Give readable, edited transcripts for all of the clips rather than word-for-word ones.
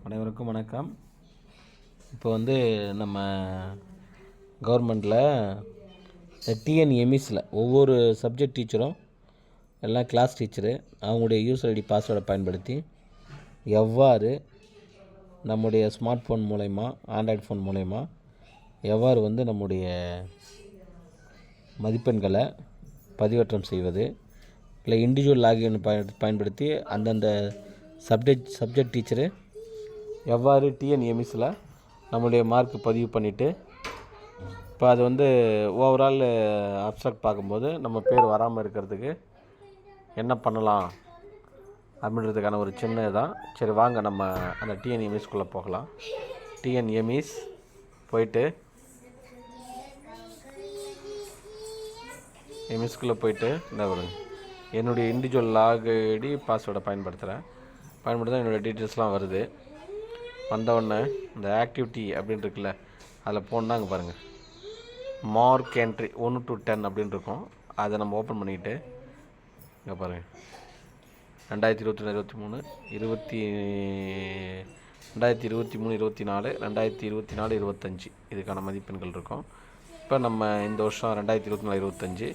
அனைவருக்கும் வணக்கம். இப்போ நம்ம கவர்மெண்ட்டில் டிஎன்எம்இஸில் ஒவ்வொரு சப்ஜெக்ட் டீச்சரும் எல்லாம் கிளாஸ் டீச்சரு அவங்களுடைய யூசர் ஐடி பாஸ்வேர்டை பயன்படுத்தி எவ்வாறு நம்முடைய ஸ்மார்ட் ஃபோன் மூலயமா ஆண்ட்ராய்டு ஃபோன் மூலயமா எவ்வாறு நம்முடைய மதிப்பெண்களை பதிவேற்றம் செய்வது, இல்லை இண்டிவிஜுவல் லாகின் பயன்படுத்தி அந்தந்த சப்ஜெக்ட் டீச்சரு எவ்வாறு டிஎன்எம்இஸில் நம்மளுடைய மார்க் பதிவு பண்ணிவிட்டு இப்போ அது ஓவரால் அப்ஸ்ட்ராக்ட் பார்க்கும்போது நம்ம பேர் வராமல் இருக்கிறதுக்கு என்ன பண்ணலாம் அப்படின்றதுக்கான ஒரு சின்ன தான். சரி வாங்க நம்ம அந்த டிஎன்எம்இஸ்குள்ளே போகலாம். டிஎன்எம்இஸ் போயிட்டு எம்இஸ்குள்ளே போயிட்டு என்னுடைய இண்டிவிஜுவல் லாக் ஐடி பாஸ்வேர்டை பயன்படுத்த என்னுடைய டீட்டெயில்ஸ்லாம் வருது. வந்தவுடனே இந்த ஆக்டிவிட்டி அப்படின்னு இருக்குல்ல, அதில் போனால் அங்கே பாருங்கள் மார்க் என்ட்ரி 1 to 10 அப்படின்னு இருக்கும். அதை நம்ம ஓப்பன் பண்ணிக்கிட்டு இங்கே பாருங்கள் 2022 2023 24 2024 25 இதுக்கான மதிப்பெண்கள் இருக்கும். இப்போ நம்ம இந்த வருஷம் 2024 25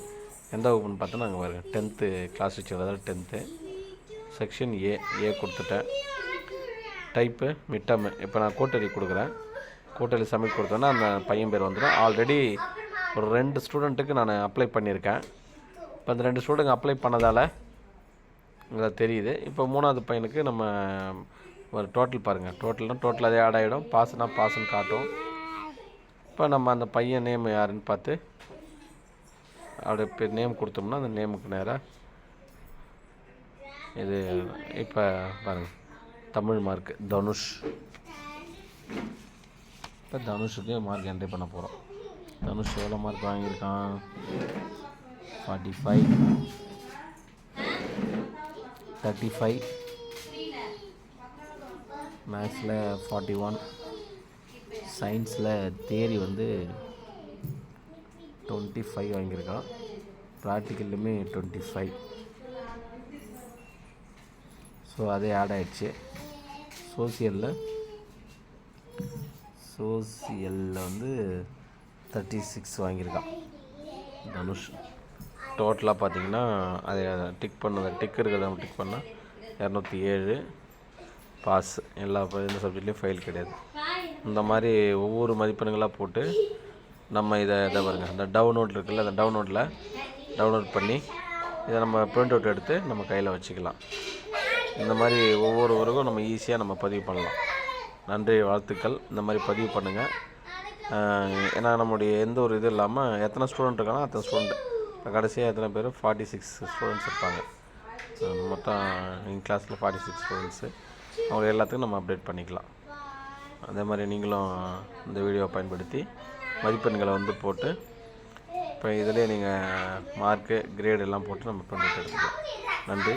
எந்த வகுப்புன்னு பார்த்தோன்னா அங்கே பாருங்கள் 10th கிளாஸ் டீச்சர், அதாவது 10th செக்ஷன் ஏ கொடுத்துட்டேன். Type midterm. இப்போ நான் கோட்டரி கொடுக்குறேன். கோட்டரி சப்மிட் கொடுத்தோன்னா அந்த பையன் பேர் வந்துடும். ஆல்ரெடி ஒரு 2 ஸ்டூடெண்ட்டுக்கு நான் அப்ளை பண்ணியிருக்கேன். இப்போ அந்த 2 ஸ்டூடெண்ட் அப்ளை பண்ணதால் இங்கே தெரியுது. இப்போ 3வது பையனுக்கு நம்ம ஒரு டோட்டல் பாருங்கள், டோட்டல் அதே ஆட் ஆகிடும். பாஸ்னா பாஸ்ன்னு காட்டும். இப்போ நம்ம அந்த பையன் நேம் யாருன்னு பார்த்து அவருடைய நேம் கொடுத்தோம்னா அந்த நேமுக்கு நேராக இது இப்போ பாருங்கள் தமிழ் மார்க் தனுஷ். இப்போ தனுஷுக்கு மார்க் என்ட்ரி பண்ண போகிறோம். தனுஷ் எவ்வளோ மார்க் வாங்கியிருக்கான்? 45, 35, மேக்ஸில் 41, சயின்ஸில் தியரி 25 வாங்கியிருக்கான், ப்ராக்டிக்கல்லுமே 25. ஸோ அதே ஆட் ஆகிடுச்சு. சோசியலில் 36 வாங்கியிருக்கான் தனுஷ். டோட்டலாக பார்த்திங்கன்னா அதை டிக் இருக்கிறத நம்ம டிக் பண்ணால் 207 பாஸ். எந்த சப்ஜெக்ட்லேயும் ஃபெயில் கிடையாது. இந்த மாதிரி ஒவ்வொரு மதிப்பெண்களாக போட்டு நம்ம இதை பாருங்கள், அந்த டவுன்லோட் இருக்குல்ல, அந்த டவுன்லோட் பண்ணி இதை நம்ம பிரிண்ட் அவுட் எடுத்து நம்ம கையில் வச்சுக்கலாம். இந்த மாதிரி ஒவ்வொருவருக்கும் நம்ம ஈஸியாக நம்ம பதிவு பண்ணலாம். நன்றி, வாழ்த்துக்கள். இந்த மாதிரி பதிவு பண்ணுங்கள். ஏன்னா நம்முடைய எந்த ஒரு இது இல்லாமல் எத்தனை ஸ்டூடெண்ட் இருக்காங்களோ அத்தனை ஸ்டூடெண்ட், இப்போ கடைசியாக எத்தனை பேர் 46 ஸ்டூடெண்ட்ஸ் இருப்பாங்க. மொத்தம் எங்கள் கிளாஸில் 46 ஸ்டூடெண்ட்ஸு. அவங்க எல்லாத்துக்கும் நம்ம அப்டேட் பண்ணிக்கலாம். அதே மாதிரி நீங்களும் இந்த வீடியோவை பயன்படுத்தி மதிப்பெண்களை போட்டு இப்போ இதிலே நீங்கள் மார்க்கு கிரேடு எல்லாம் போட்டு நம்ம பிரிண்ட் எடுத்துக்கலாம். நன்றி.